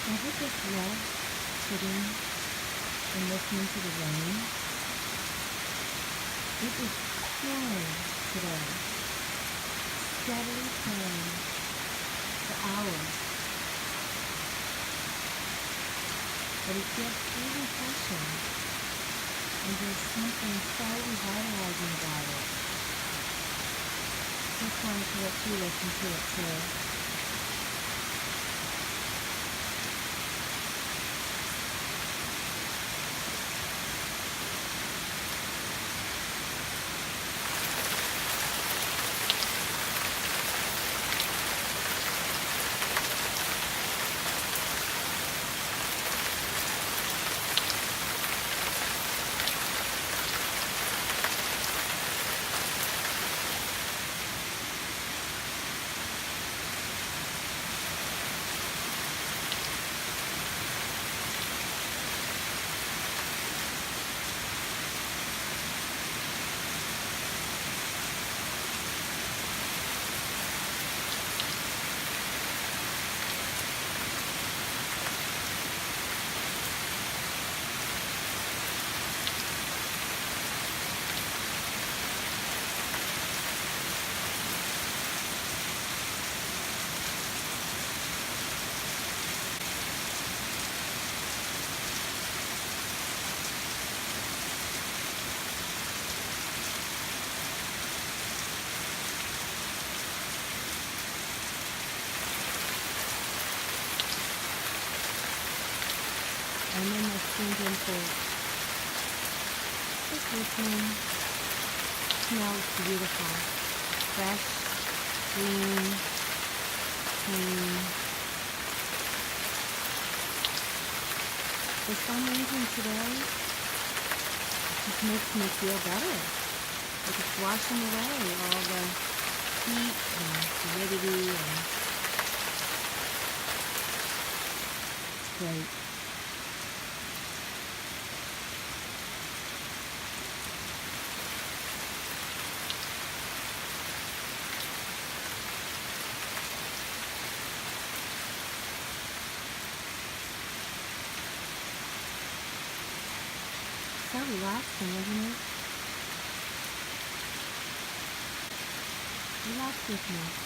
Ever just love sitting and listening to the rain? It is pouring today, steadily pouring for hours, but it gets so refreshing, and there's something so revitalizing about it. Just wanted to let you listen to it too. And then my skin dimples. Just listening. Smells beautiful. Fresh, green, clean. For some reason today, it just makes me feel better. Like it's washing away all the heat and humidity, and it's great. So relaxing, isn't it? Relax with me.